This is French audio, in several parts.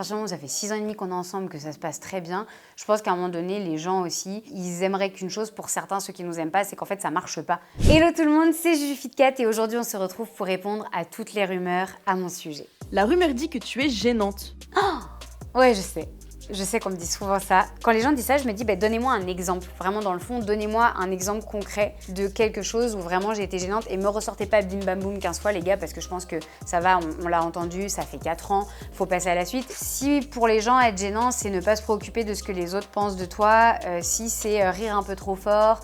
partir du moment où ça fait 6 ans et demi qu'on est ensemble, que ça se passe très bien, je pense qu'à un moment donné, les gens aussi, ils aimeraient qu'une chose, pour certains, ceux qui nous aiment pas, c'est qu'en fait, ça marche pas. Hello tout le monde, c'est JujuFitCat et aujourd'hui, on se retrouve pour répondre à toutes les rumeurs à mon sujet. La rumeur dit que tu es gênante. Ouais, je sais. Je sais qu'on me dit souvent ça. Quand les gens disent ça, je me dis, donnez-moi un exemple. Vraiment, dans le fond, donnez-moi un exemple concret de quelque chose où vraiment j'ai été gênante. Et me ressortez pas bim bam boum 15 fois, les gars, parce que je pense que ça va, on l'a entendu, ça fait 4 ans, faut passer à la suite. Si pour les gens, être gênant, c'est ne pas se préoccuper de ce que les autres pensent de toi, si c'est rire un peu trop fort,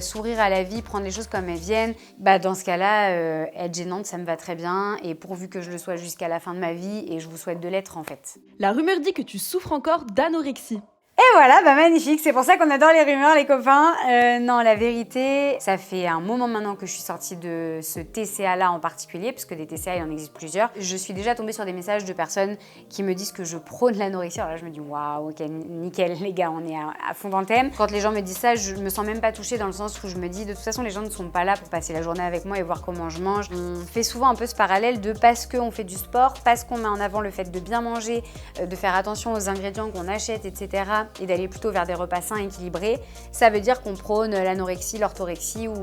sourire à la vie, prendre les choses comme elles viennent, dans ce cas-là, être gênante, ça me va très bien. Et pourvu que je le sois jusqu'à la fin de ma vie, et je vous souhaite de l'être en fait. La rumeur dit que tu souffres encore d'anorexie. Et voilà, magnifique, c'est pour ça qu'on adore les rumeurs les copains. Non, la vérité, ça fait un moment maintenant que je suis sortie de ce TCA-là en particulier, parce que des TCA, il en existe plusieurs. Je suis déjà tombée sur des messages de personnes qui me disent que je prône l'anorexie. Alors là, je me dis, waouh, ok, nickel, les gars, on est à fond dans le thème. Quand les gens me disent ça, je me sens même pas touchée dans le sens où je me dis, de toute façon, les gens ne sont pas là pour passer la journée avec moi et voir comment je mange. On fait souvent un peu ce parallèle de parce qu'on fait du sport, parce qu'on met en avant le fait de bien manger, de faire attention aux ingrédients qu'on achète, etc. et d'aller plutôt vers des repas sains équilibrés, ça veut dire qu'on prône l'anorexie, l'orthorexie ou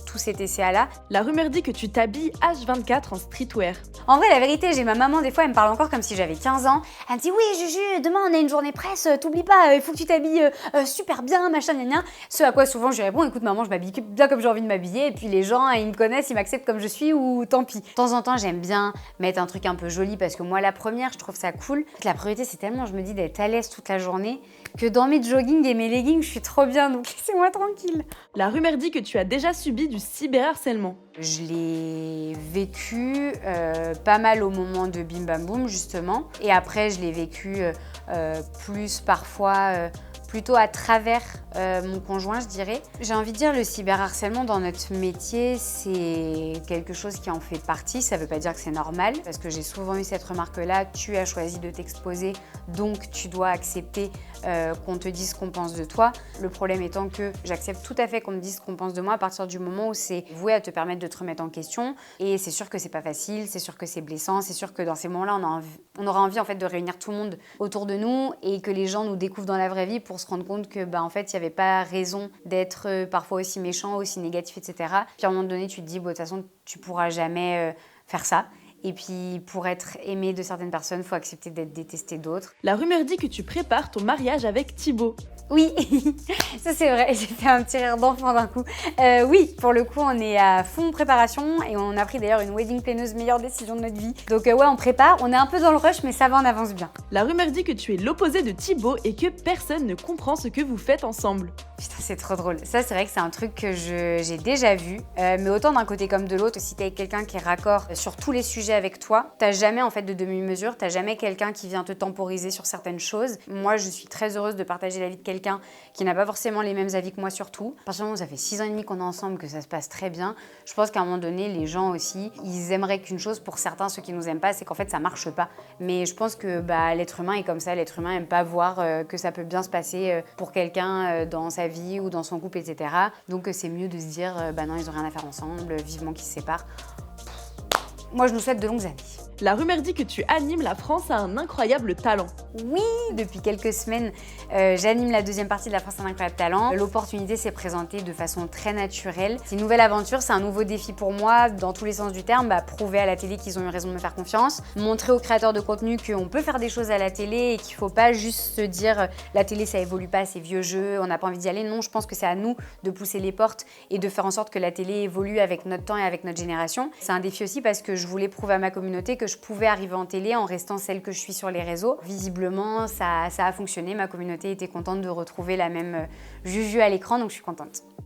tous ces TCA-là. La rumeur dit que tu t'habilles H24 en streetwear. En vrai, la vérité, j'ai ma maman, des fois, elle me parle encore comme si j'avais 15 ans. Elle me dit, oui, Juju, demain, on a une journée presse, t'oublies pas, il faut que tu t'habilles super bien, machin, gna gna. Ce à quoi souvent je lui réponds, écoute, maman, je m'habille bien comme j'ai envie de m'habiller, et puis les gens, ils me connaissent, ils m'acceptent comme je suis, ou tant pis. De temps en temps, j'aime bien mettre un truc un peu joli, parce que moi, la première, je trouve ça cool. La priorité, c'est tellement, je me dis, d'être à l'aise toute la journée, que dans mes joggings et mes leggings, je suis trop bien, donc laissez-moi tranquille. La rumeur dit que tu as déjà subi du cyberharcèlement. Je l'ai vécu pas mal au moment de Bim Bam Boum, justement. Et après, je l'ai vécu plus parfois... plutôt à travers mon conjoint, je dirais. J'ai envie de dire, le cyberharcèlement dans notre métier, c'est quelque chose qui en fait partie. Ça ne veut pas dire que c'est normal, parce que j'ai souvent eu cette remarque-là, tu as choisi de t'exposer, donc tu dois accepter qu'on te dise ce qu'on pense de toi. Le problème étant que j'accepte tout à fait qu'on me dise ce qu'on pense de moi à partir du moment où c'est voué à te permettre de te remettre en question. Et c'est sûr que c'est pas facile, c'est sûr que c'est blessant, c'est sûr que dans ces moments-là, on aura envie en fait de réunir tout le monde autour de nous et que les gens nous découvrent dans la vraie vie pour se rendre compte que en fait il n'y avait pas raison d'être parfois aussi méchant, aussi négatif, etc. Puis à un moment donné tu te dis de toute façon tu pourras jamais faire ça. Et puis pour être aimé de certaines personnes, il faut accepter d'être détesté d'autres. La rumeur dit que tu prépares ton mariage avec Thibaut. Oui, ça c'est vrai, j'ai fait un petit rire d'enfant d'un coup. Oui, pour le coup, on est à fond préparation et on a pris d'ailleurs une wedding planeuse, meilleure décision de notre vie. Donc ouais, on prépare, on est un peu dans le rush, mais ça va, on avance bien. La rumeur dit que tu es l'opposé de Thibaut et que personne ne comprend ce que vous faites ensemble. Putain, c'est trop drôle. Ça, c'est vrai que c'est un truc que j'ai déjà vu, mais autant d'un côté comme de l'autre, si t'es avec quelqu'un qui est raccord sur tous les sujets avec toi, t'as jamais en fait de demi-mesure, t'as jamais quelqu'un qui vient te temporiser sur certaines choses. Moi, je suis très heureuse de partager la vie de quelqu'un qui n'a pas forcément les mêmes avis que moi surtout. À partir du moment où ça fait 6 ans et demi qu'on est ensemble, que ça se passe très bien, je pense qu'à un moment donné, les gens aussi, ils aimeraient qu'une chose, pour certains, ceux qui nous aiment pas, c'est qu'en fait ça marche pas. Mais je pense que l'être humain est comme ça, l'être humain aime pas voir que ça peut bien se passer pour quelqu'un dans sa vie ou dans son couple, etc. Donc c'est mieux de se dire, non, ils ont rien à faire ensemble, vivement qu'ils se séparent. Moi, je nous souhaite de longues années. La rumeur dit que tu animes La France a un incroyable talent. Oui, depuis quelques semaines, j'anime la deuxième partie de La France a un incroyable talent. L'opportunité s'est présentée de façon très naturelle. C'est une nouvelle aventure, c'est un nouveau défi pour moi, dans tous les sens du terme, prouver à la télé qu'ils ont eu raison de me faire confiance, montrer aux créateurs de contenu qu'on peut faire des choses à la télé et qu'il ne faut pas juste se dire la télé ça évolue pas, c'est vieux jeu, on n'a pas envie d'y aller. Non, je pense que c'est à nous de pousser les portes et de faire en sorte que la télé évolue avec notre temps et avec notre génération. C'est un défi aussi parce que je voulais prouver à ma communauté que je pouvais arriver en télé en restant celle que je suis sur les réseaux. Visiblement, ça a fonctionné. Ma communauté était contente de retrouver la même Juju à l'écran, donc je suis contente.